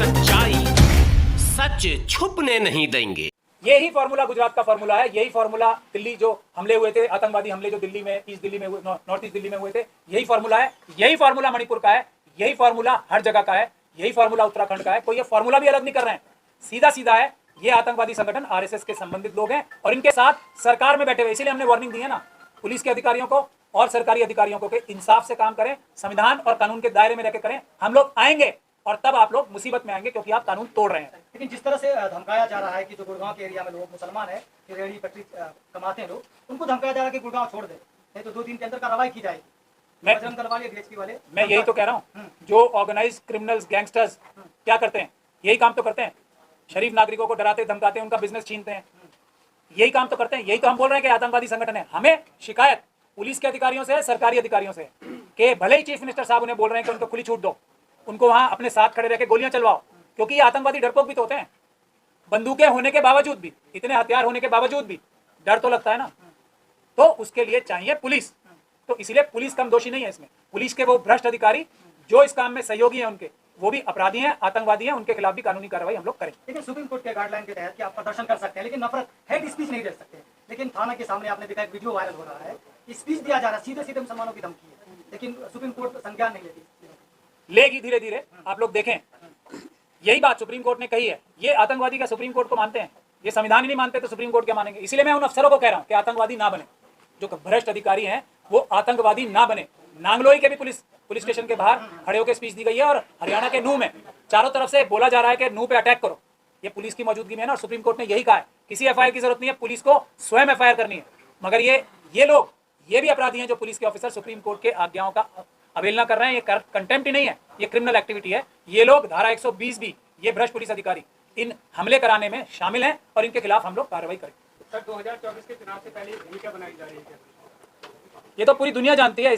सच्चाई सच छुपने नहीं देंगे। यही फॉर्मूला गुजरात का फॉर्मूला है, यही फॉर्मूला दिल्ली जो हमले हुए थे, आतंकवादी हमले जो दिल्ली में, ईस्ट दिल्ली में हुए, नॉर्थ ईस्ट दिल्ली में हुए थे, यही फॉर्मूला है, यही फॉर्मूला मणिपुर का है, यही फॉर्मूला हर जगह का है, यही फॉर्मूला उत्तराखंड का है। कोई ये फॉर्मूला भी अलग नहीं कर रहे हैं, सीधा सीधा है। ये आतंकवादी संगठन आरएसएस के संबंधित लोग हैं और इनके साथ सरकार में बैठे हुए, इसीलिए हमने वार्निंग दी है ना पुलिस के अधिकारियों को और सरकारी अधिकारियों को कि इंसाफ से काम करें, संविधान और कानून के दायरे में रहकर करें। हम लोग आएंगे और तब आप लोग मुसीबत में आएंगे क्योंकि आप कानून तोड़ रहे हैं। लेकिन जिस तरह से धमकाया जा रहा है कि जो गुड़गांव के एरिया में लोग मुसलमान है, रेहड़ी पटरी कमाते हैं लोग, उनको धमकाया जा रहा है कि गुड़गांव छोड़ दे, नहीं तो 2 दिन के अंदर कार्रवाई की जाएगी। बजरंग दल वाले, बीएचपी वाले, मैं यही तो कह रहा हूँ, जो ऑर्गेनाइज क्रिमिनल्स, गैंगस्टर्स क्या करते हैं, यही काम तो करते हैं। शरीफ नागरिकों को डराते धमकाते हैं, उनका बिजनेस छीनते हैं, यही काम तो करते हैं। यही तो हम बोल रहे हैं कि आतंकवादी संगठन है। हमें शिकायत पुलिस के अधिकारियों से, सरकारी अधिकारियों से, कि भले ही चीफ मिनिस्टर साहब उन्हें बोल रहे हैं कि उनको खुली छूट दो, उनको वहां अपने साथ खड़े रह के गोलियां चलवाओ, क्योंकि ये आतंकवादी डरपोक भी तो होते हैं। बंदूकें होने के बावजूद भी, इतने हथियार होने के बावजूद भी डर तो लगता है ना, तो उसके लिए चाहिए पुलिस। तो इसलिए पुलिस कम दोषी नहीं है इसमें। पुलिस के वो भ्रष्ट अधिकारी जो इस काम में सहयोगी हैं, उनके वो भी अपराधी हैं, आतंकवादी हैं, उनके खिलाफ भी कानूनी कार्रवाई हम लोग करें। लेकिन सुप्रीम कोर्ट के गाइडलाइन के तहत कि आप प्रदर्शन कर सकते हैं, लेकिन नफरत हेड स्पीच नहीं दे सकते। लेकिन थाना के सामने आपने देखा एक वीडियो वायरल हो रहा है, स्पीच दिया जा रहा है, सीधे सीधे मुसलमानों की धमकी है, लेकिन सुप्रीम कोर्ट संज्ञान नहीं लेती। लेगी धीरे धीरे, आप लोग देखें। यही बात सुप्रीम कोर्ट ने कही है। ये आतंकवादी का सुप्रीम कोर्ट को मानते हैं, ये संविधान ही नहीं मानते तो सुप्रीम कोर्ट क्या मानेंगे। इसलिए मैं उन अफसरों को कह रहा हूं कि आतंकवादी ना बने, जो भ्रष्ट अधिकारी हैं वो आतंकवादी ना बने। नांगलोई के भी पुलिस स्टेशन के बाहर खड़े होकर स्पीच दी गई है, और हरियाणा के नूह में चारों तरफ से बोला जा रहा है कि नूह पे अटैक करो। ये पुलिस की मौजूदगी में है ना, और सुप्रीम कोर्ट ने यही कहा है किसी एफआईआर की जरूरत नहीं है, पुलिस को स्वयं एफआईआर करनी है। मगर ये लोग ये भी अपराधी हैं, जो पुलिस के ऑफिसर सुप्रीम कोर्ट के आज्ञाओं का अवहेलना कर रहे हैं। ये कंटेम्प्ट ही नहीं है, ये क्रिमिनल एक्टिविटी है। ये लोग धारा 120 भी, ये भ्रष्ट पुलिस अधिकारी इन हमले कराने में शामिल हैं और इनके खिलाफ हम लोग कार्रवाई करें। सर, 2024 के चुनाव से पहले भूमिका बनाई जा रही है, ये तो पूरी दुनिया जानती है।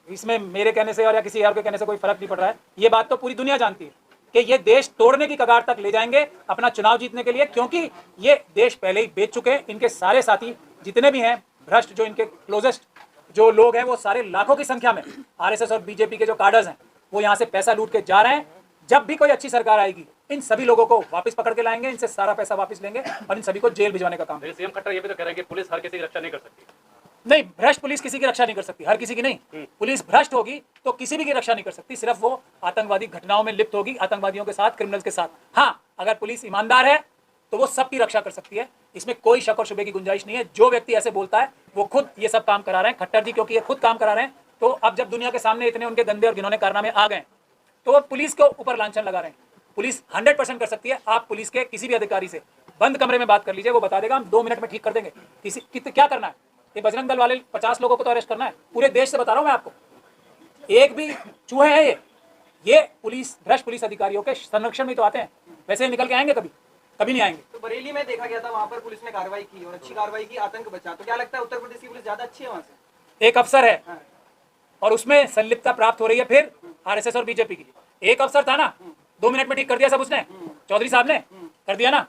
इसमें मेरे कहने से और या किसी और के कहने से कोई फर्क नहीं पड़ रहा है। ये बात तो पूरी दुनिया जानती है कि ये देश तोड़ने की कगार तक ले जाएंगे अपना चुनाव जीतने के लिए, क्योंकि ये देश पहले ही बेच चुके हैं। इनके सारे साथी जितने भी हैं भ्रष्ट, जो इनके क्लोजेस्ट जो लोग हैं, वो सारे लाखों की संख्या में आरएसएस और बीजेपी के जो काडर्स हैं, वो यहाँ से पैसा लूट के जा रहे हैं। जब भी कोई अच्छी सरकार आएगी, इन सभी लोगों को वापस पकड़ के लाएंगे, इनसे सारा पैसा वापस लेंगे और इन सभी को जेल भिजवाने का काम। सीएम खट्टर ये भी तो कह रहे हैं कि पुलिस हर किसी की रक्षा नहीं कर सकती। नहीं, भ्रष्ट पुलिस किसी की रक्षा नहीं कर सकती, हर किसी की नहीं। पुलिस भ्रष्ट होगी तो किसी भी की रक्षा नहीं कर सकती, सिर्फ वो आतंकवादी घटनाओं में लिप्त होगी, आतंकवादियों के साथ, क्रिमिनल्स के साथ। हाँ, अगर पुलिस ईमानदार है तो वो सबकी रक्षा कर सकती है, इसमें कोई शक और शुबे की गुंजाइश नहीं है। जो व्यक्ति ऐसे बोलता है वो खुद ये सब काम करा रहे हैं, खट्टर जी, क्योंकि ये खुद काम करा रहे हैं। तो अब जब दुनिया के सामने इतने उनके गंदे और घिनौने कारनामे आ गए, तो वो पुलिस के ऊपर लांछन लगा रहे हैं। पुलिस 100% कर सकती है। आप पुलिस के किसी भी अधिकारी से बंद कमरे में बात कर लीजिए, वो बता देगा, हम 2 मिनट में ठीक कर देंगे। क्या करना है, ये बजरंग दल वाले 50 लोगों को तो अरेस्ट करना है। पूरे देश से बता रहा हूं मैं आपको, एक भी चूहे हैं ये पुलिस, भ्रष्ट पुलिस अधिकारियों के संरक्षण में तो आते हैं। वैसे निकल के आएंगे कभी नहीं आएंगे। तो बरेली में देखा गया था, वहां पर पुलिस ने कार्रवाई की और अच्छी कार्रवाई की, आतंक बचा। तो क्या लगता है उत्तर प्रदेश की पुलिस ज्यादा अच्छी है वहां से? एक अफसर है और उसमें संलिप्तता प्राप्त हो रही है फिर आरएसएस और बीजेपी की। एक अफसर था ना, 2 मिनट में ठीक कर दिया सब उसने, चौधरी साहब ने कर दिया ना।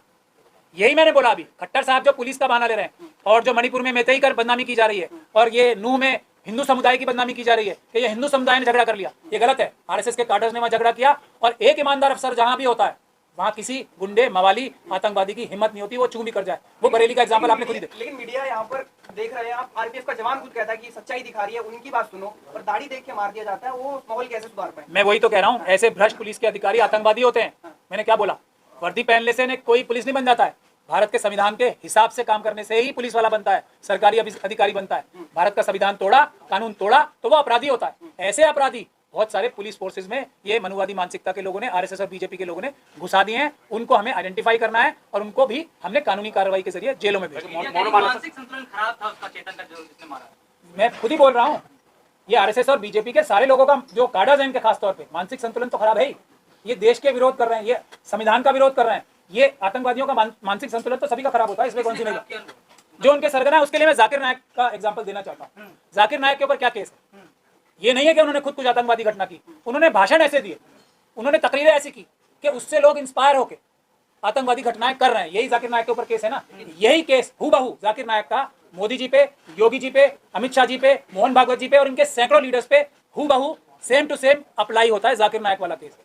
यही मैंने बोला अभी, खट्टर साहब जो पुलिस का बहाना ले रहे हैं, और जो मणिपुर में मैतेई कर बदनामी की जा रही है, और ये नूह में हिंदू समुदाय की बदनामी की जा रही है कि ये हिंदू समुदाय ने झगड़ा कर लिया, ये गलत है। आरएसएस के काडर्स ने वहां झगड़ा किया, और एक ईमानदार अफसर जहां भी होता है वहां किसी गुंडे, मवाली, आतंकवादी की हिम्मत नहीं होती, वो चूं भी कर जाए। वो बरेली का एग्जांपल आपने खुद ही देखा। लेकिन मीडिया यहाँ पर देख रहे हैं आप, आरपीएफ का जवान खुद कहता है कि सच्चाई दिखा रही है, उनकी बात सुनो, और दाढ़ी देख के मार दिया जाता है। वो माहौल कैसे सुधार पाए? मैं वही तो कह रहा हूँ, ऐसे भ्रष्ट पुलिस के अधिकारी आतंकवादी होते हैं। मैंने क्या बोला, वर्दी पहनने से कोई पुलिस नहीं बन जाता है। भारत के संविधान के हिसाब से काम करने से ही पुलिस वाला बनता है, सरकारी अधिकारी बनता है। भारत का संविधान तोड़ा, कानून तोड़ा तो वो अपराधी होता है। ऐसे अपराधी बहुत सारे पुलिस फोर्सेज में ये मनुवादी मानसिकता के लोगों ने, आरएसएस और बीजेपी के लोगों ने घुसा दिए हैं। उनको हमें आइडेंटिफाई करना है और उनको भी हमने कानूनी कार्रवाई के जरिए जेलों में भेजना। मानसिक संतुलन खराब था उसका, चेतन का जिसने मारा। मैं खुद ही बोल रहा हूँ, ये आरएसएस और बीजेपी के सारे लोगों का जो काडर्स हैं, इनके खास तौर पे मानसिक संतुलन तो खराब है ही। ये देश के विरोध कर रहे हैं, ये संविधान का विरोध कर रहे हैं। ये आतंकवादियों का मानसिक संतुलन तो सभी का खराब होता है, इसमें कौन सी नहीं। जो उनके सरगना है, उसके लिए मैं जाकिर नायक का एग्जाम्पल देना चाहता हूँ। जाकिर नायक के ऊपर क्या केस है? ये नहीं है कि उन्होंने खुद कुछ आतंकवादी घटना की, उन्होंने भाषण ऐसे दिए, उन्होंने तकरीरें ऐसी की कि उससे लोग इंस्पायर होकर आतंकवादी घटनाएं कर रहे हैं। यही जाकिर नायक के ऊपर केस है ना। यही केस हूबहू जाकिर नायक का मोदी जी पे, योगी जी पे, अमित शाह जी पे, मोहन भागवत जी पे और इनके सैकड़ों लीडर्स पे हूबहू सेम टू सेम अप्लाई होता है जाकिर नायक वाला केस।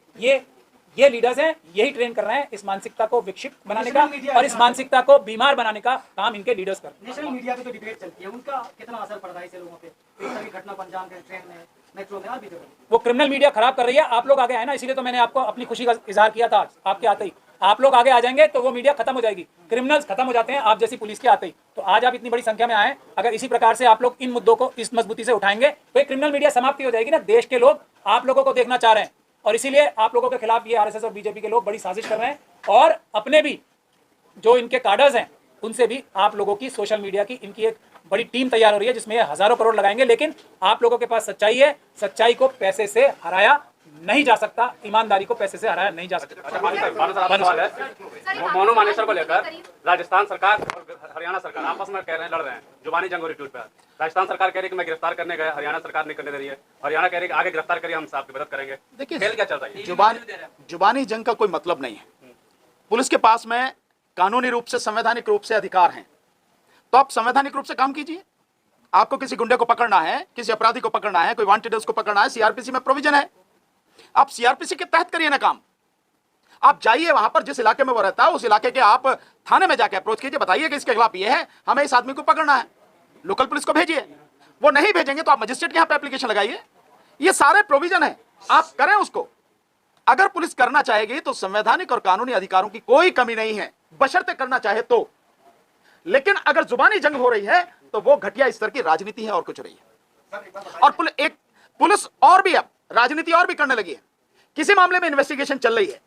ये लीडर्स हैं, यही ट्रेन कर रहे हैं इस मानसिकता को विकसित बनाने का नेशनल मीडिया और इस मानसिकता को बीमार बनाने का काम इनके लीडर्स कर रहे हैं। नेशनल मीडिया पे जो डिबेट चलती है उनका कितना असर पड़ रहा है ऐसे लोगों पे? इस तरह की घटना को अंजाम दे ट्रेन में, मेट्रो में, और भी जगह। वो क्रिमिनल मीडिया खराब कर रही है। आप लोग आगे आए ना, इसीलिए तो मैंने आपको अपनी खुशी का इजहार किया था। आपके आते ही आप लोग आगे आ जाएंगे तो वो मीडिया खत्म हो जाएगी। क्रिमिनल्स खत्म हो जाते हैं आप जैसी पुलिस के आते ही। तो आज आप इतनी बड़ी संख्या में आए, अगर इसी प्रकार से आप लोग इन मुद्दों को इस मजबूती से उठाएंगे तो ये क्रिमिनल मीडिया समाप्ति हो जाएगी ना। देश के लोग आप लोगों को देखना चाह रहे हैं और इसीलिए आप लोगों के खिलाफ ये आरएसएस और बीजेपी के लोग बड़ी साजिश कर रहे हैं और अपने भी जो इनके कार्डर्स हैं उनसे भी आप लोगों की सोशल मीडिया की इनकी एक बड़ी टीम तैयार हो रही है जिसमें ये हजारों करोड़ लगाएंगे। लेकिन आप लोगों के पास सच्चाई है, सच्चाई को पैसे से हराया नहीं जा सकता, ईमानदारी को पैसे से हराया नहीं जा सकता। सवाल है मोनू मानेसर को लेकर राजस्थान सरकार और हरियाणा सरकार आपस में कह रहे हैं, लड़ रहे हैं जुबानी जंग हो रही ट्वीट पर। राजस्थान सरकार कह रही है कि मैं गिरफ्तार करने गया, हरियाणा सरकार नहीं करने दे रही है। हरियाणा कह रही है कि आगे गिरफ्तार करिए, हम आपकी मदद करेंगे। देखिए, खेल क्या चल रहा है? जुबानी जंग का कोई मतलब नहीं है। पुलिस के पास में कानूनी रूप से, संवैधानिक रूप से अधिकार हैं, तो आप संवैधानिक रूप से काम कीजिए। आपको किसी गुंडे को पकड़ना है, किसी अपराधी को पकड़ना है, कोई वांटेड है उसको पकड़ना है, सीआरपीसी में प्रोविजन है, आप सीआरपीसी के तहत करिए ना काम। आप जाइए वहां पर जिस इलाके में वो रहता है, उस इलाके के आप थाने में जाके अप्रोच कीजिए, बताइए कि इसके खिलाफ ये है, हमें इस आदमी को पकड़ना है, लोकल पुलिस को भेजिए। वो नहीं भेजेंगे तो आप मजिस्ट्रेट के यहाँ पे एप्लीकेशन लगाइए। ये सारे प्रोविजन है, आप करें उसको। अगर पुलिस करना चाहेगी तो संवैधानिक और कानूनी अधिकारों की कोई कमी नहीं है, बशर्ते करना चाहे तो। लेकिन अगर जुबानी जंग हो रही है तो वो घटिया स्तर की राजनीति है और कुछ नहीं है। और पुलिस और भी अब राजनीति और भी करने लगी है। किसी मामले में इन्वेस्टिगेशन चल रही है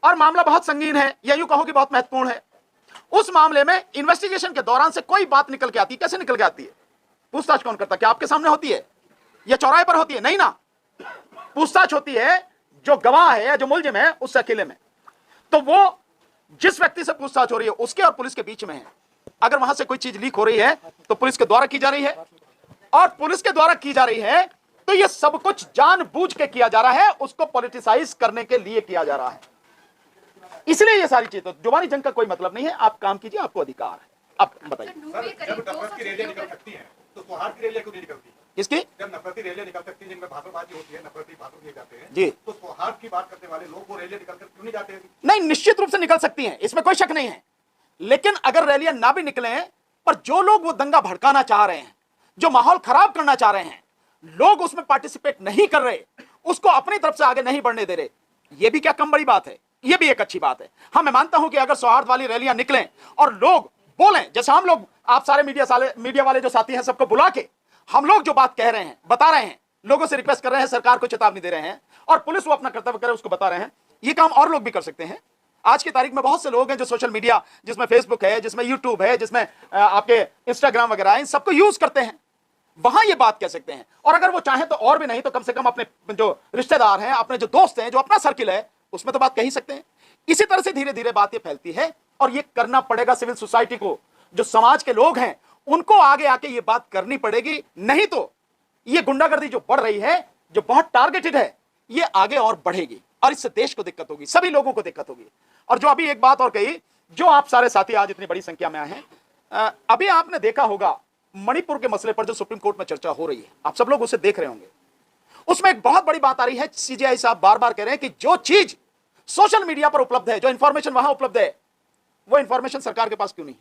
और मामला बहुत संगीन है या यूं कहो कि बहुत महत्वपूर्ण है, उस मामले में इन्वेस्टिगेशन के दौरान से कोई बात निकल के आती है। कैसे निकल के आती है? पूछताछ कौन करता है? क्या आपके सामने होती है या चौराहे पर होती है? नहीं ना, पूछताछ होती है जो गवाह है या जो मुलजिम है उससे अकेले में। तो वो जिस व्यक्ति से पूछताछ हो रही है उसके और पुलिस के बीच में है। अगर वहां से कोई चीज लीक हो रही है तो पुलिस के द्वारा की जा रही है, और पुलिस के द्वारा की जा रही है तो ये सब कुछ जानबूझ के किया जा रहा है, उसको पॉलिटिसाइज करने के लिए किया जा रहा है। इसलिए ये सारी चीज, तो जुबानी जंग का कोई मतलब नहीं है। आप काम कीजिए, आपको अधिकार है। आप बताइए जब नफरत की रैलियां निकल सकती हैं तो सौहार्द की रैलियां क्यों नहीं निकलती? किसकी? जब नफरती रैलियां निकल सकती हैं जिनमें भाषणबाजी होती है, नफरती भाषण दिए जाते हैं जी, तो सौहार्द की बात करने वाले लोग वो रैलियां निकलकर क्यों नहीं जाते हैं? नहीं, निश्चित रूप से निकल सकती हैं, इसमें कोई शक नहीं है। लेकिन अगर रैलियां ना भी निकले, पर जो लोग वो दंगा भड़काना चाह रहे हैं, जो माहौल खराब करना चाह रहे हैं, लोग उसमें पार्टिसिपेट नहीं कर रहे, उसको अपनी तरफ से आगे नहीं बढ़ने दे रहे, ये भी क्या कम बड़ी बात है? ये भी एक अच्छी बात है। हाँ, मैं मानता हूं कि अगर सौहार्द वाली रैलियां निकलें और लोग बोलें, जैसे हम लोग, आप सारे मीडिया वाले जो साथी हैं, सबको बुला के हम लोग जो बात कह रहे हैं, बता रहे हैं, लोगों से रिक्वेस्ट कर रहे हैं, सरकार को चेतावनी दे रहे हैं, और पुलिस वो अपना कर्तव्य करे उसको बता रहे हैं। ये काम और लोग भी कर सकते हैं। आज की तारीख में बहुत से लोग हैं जो सोशल मीडिया, जिसमें फेसबुक है, जिसमें यूट्यूब है, जिसमें आपके इंस्टाग्राम वगैरह है, इन सबको यूज करते हैं, वहां ये बात कह सकते हैं। और अगर वो चाहें तो और भी नहीं तो कम से कम अपने जो रिश्तेदार हैं, अपने जो दोस्त हैं, जो अपना सर्किल है, उसमें तो बात कह ही सकते हैं। इसी तरह से धीरे धीरे बात ये फैलती है और ये करना पड़ेगा सिविल सोसाइटी को, जो समाज के लोग हैं उनको आगे आके ये बात करनी पड़ेगी। नहीं तो ये गुंडागर्दी जो बढ़ रही है, जो बहुत टारगेटेड है, ये आगे और बढ़ेगी और इससे देश को दिक्कत होगी, सभी लोगों को दिक्कत होगी। और जो अभी एक बात और कही, जो आप सारे साथी आज इतनी बड़ी संख्या में आए हैं, अभी आपने देखा होगा मणिपुर के मसले पर जो सुप्रीम कोर्ट में चर्चा हो रही है, आप सब लोग उसे देख रहे होंगे। उसमें एक बहुत बड़ी बात आ रही है, सीजेआई साहब बार बार कह रहे हैं कि जो चीज सोशल मीडिया पर उपलब्ध है, जो इंफॉर्मेशन वहां उपलब्ध है, वो इंफॉर्मेशन सरकार के पास क्यों नहीं?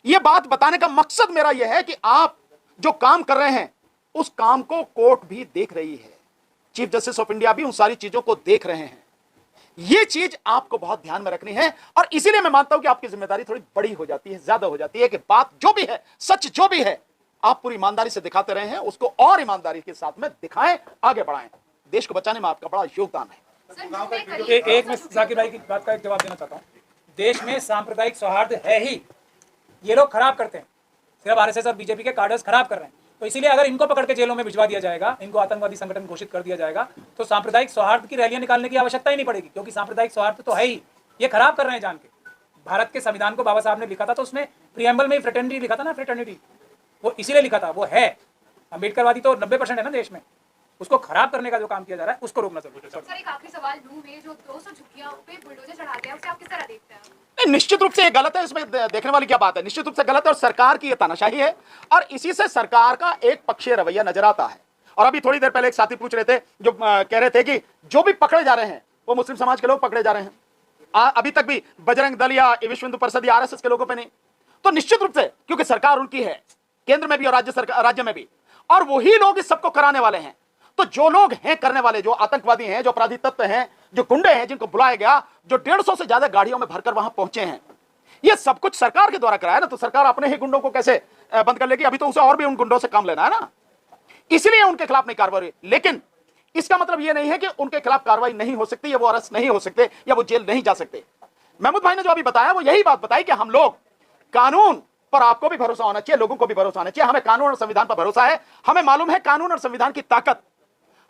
यह बात बताने का मकसद मेरा यह है कि आप जो काम कर रहे हैं उस काम को कोर्ट भी देख रही है, चीफ जस्टिस ऑफ इंडिया भी उन सारी चीजों को देख रहे हैं। यह चीज आपको बहुत ध्यान में रखनी है और इसीलिए मैं मानता हूं कि आपकी जिम्मेदारी थोड़ी बड़ी हो जाती है, ज्यादा हो जाती है कि बात जो भी है, सच जो भी है, आप पूरी ईमानदारी से दिखाते रहे हैं, उसको और ईमानदारी के साथ में दिखाएं, आगे बढ़ाएं। देश को बचाने में आपका बड़ा योगदान है। एक मैं जाकिर भाई की बात का एक जवाब देना चाहता हूँ। देश में सांप्रदायिक सौहार्द है ही, ये लोग खराब करते हैं, सिर्फ आरएसएस और बीजेपी के कार्डर्स खराब कर रहे हैं। तो इसीलिए अगर इनको पकड़ के जेलों में भिजवा दिया जाएगा, इनको आतंकवादी संगठन घोषित कर दिया जाएगा, तो सांप्रदायिक सौहार्द की रैलियां निकालने की आवश्यकता ही नहीं पड़ेगी, क्योंकि सांप्रदायिक सौहार्द तो है ही। ये खराब कर रहे हैं जान के। भारत के संविधान को बाबा साहब ने लिखा था तो उसमें प्रियम्बल में ही फ्रेटर्निटी लिखा था ना, फ्रेटर्निटी, वो इसीलिए लिखा था, वो है। अम्बेडकरवादी तो 90% है ना देश में, उसको खराब करने का जो काम किया जा रहा है उसको रोकना जरूरी है। सर, एक आखिरी सवाल, लू में जो 200 झुग्गियां पे बुलडोजर चढ़ाते हैं, उसे आप किस तरह देखते हैं? नहीं, निश्चित रूप से ये गलत है, इसमें देखने वाली क्या बात है? निश्चित रूप से गलत है और सरकार की ये तानाशाही है और इसी से सरकार का एक पक्षीय रवैया नजर आता है। और अभी थोड़ी देर पहले एक साथी पूछ रहे थे, जो कह रहे थे कि जो भी पकड़े जा रहे हैं वो मुस्लिम समाज के लोग पकड़े जा रहे हैं। अभी तक भी बजरंग दल या विश्व हिंदू परिषद या आरएसएस के लोगों पे नहीं। तो निश्चित रूप से क्योंकि सरकार उनकी है, केंद्र में भी और राज्य में भी, और वही लोग इस सबको कराने वाले हैं। तो जो लोग हैं करने वाले, जो आतंकवादी हैं, जो अपराधी तत्व हैं, जो गुंडे हैं जिनको बुलाया गया, जो 150 से ज्यादा गाड़ियों में भरकर वहां पहुंचे हैं, ये सब कुछ सरकार के द्वारा कराया ना। तो सरकार अपने ही गुंडों को कैसे बंद कर लेगी? अभी तो उसे और भी उन गुंडों से काम लेना है ना, इसलिए उनके खिलाफ नहीं कार्रवाई। लेकिन इसका मतलब यह नहीं है कि उनके खिलाफ कार्रवाई नहीं हो सकती, या वो अरेस्ट नहीं हो सकते, या वो जेल नहीं जा सकते। महमूद भाई ने जो अभी बताया वो यही बात बताई कि हम लोग कानून पर, आपको भी भरोसा होना चाहिए, लोगों को भी भरोसा होना चाहिए। हमें कानून और संविधान पर भरोसा है, हमें मालूम है कानून और संविधान की ताकत।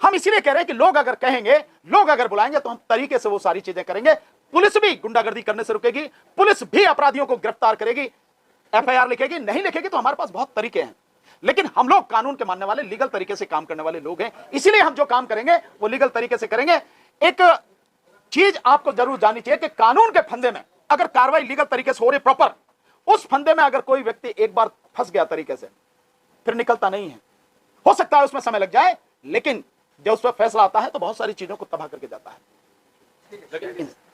हम इसीलिए कह रहे हैं कि लोग अगर कहेंगे, लोग अगर बुलाएंगे तो हम तरीके से वो सारी चीजें करेंगे। पुलिस भी गुंडागर्दी करने से रुकेगी, पुलिस भी अपराधियों को गिरफ्तार करेगी, एफआईआर लिखेगी, नहीं लिखेगी तो हमारे पास बहुत तरीके हैं। लेकिन हम लोग कानून के मानने वाले, लीगल तरीके से काम करने वाले लोग हैं, इसीलिए हम जो काम करेंगे वो लीगल तरीके से करेंगे। एक चीज आपको जरूर जाननी चाहिए कि कानून के फंदे में अगर कार्रवाई लीगल तरीके से हो रही प्रॉपर, उस फंदे में अगर कोई व्यक्ति एक बार फंस गया तरीके से, फिर निकलता नहीं है। हो सकता है उसमें समय लग जाए, लेकिन जब उस पर फैसला आता है तो बहुत सारी चीजों को तबाह करके जाता है।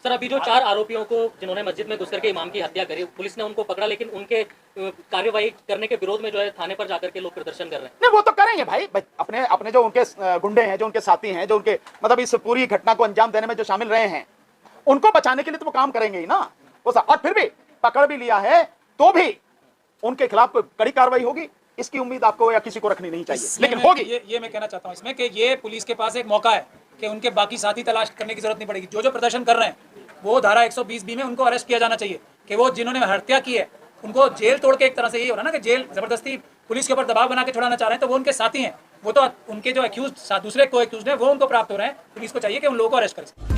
सर, अभी जो 4 आरोपियों को जिन्होंने मस्जिद में घुसकर के इमाम की हत्या करी, पुलिस ने उनको पकड़ा, लेकिन उनके कार्यवाही करने के विरोध में जो है थाने पर जाकर के लोग प्रदर्शन कर रहे हैं। नहीं, वो तो करेंगे भाई, अपने जो उनके गुंडे हैं, जो उनके साथी हैं, जो उनके मतलब इस पूरी घटना को अंजाम देने में जो शामिल रहे हैं, उनको बचाने के लिए तो वो काम करेंगे ही ना। और फिर भी पकड़ भी लिया है तो भी उनके खिलाफ कोई कड़ी कार्रवाई होगी, इसकी उम्मीद आपको या किसी को रखनी नहीं चाहिए, लेकिन होगी। ये मैं कहना चाहता हूँ इसमें कि ये पुलिस के पास एक मौका है कि उनके बाकी साथी तलाश करने की जरूरत नहीं पड़ेगी। जो प्रदर्शन कर रहे हैं वो धारा 120B में उनको अरेस्ट किया जाना चाहिए कि वो जिन्होंने हत्या की है उनको जेल तोड़ के, एक तरह से यही हो रहा ना कि जेल जबरदस्ती पुलिस के ऊपर दबाव बना के छुड़ाना चाह रहे हैं, तो वो उनके साथी हैं, वो तो उनके जो एक्यूज दूसरे को एक्यूज है वो उनको प्राप्त हो रहे हैं। पुलिस को चाहिए कि उन लोगों को अरेस्ट करें।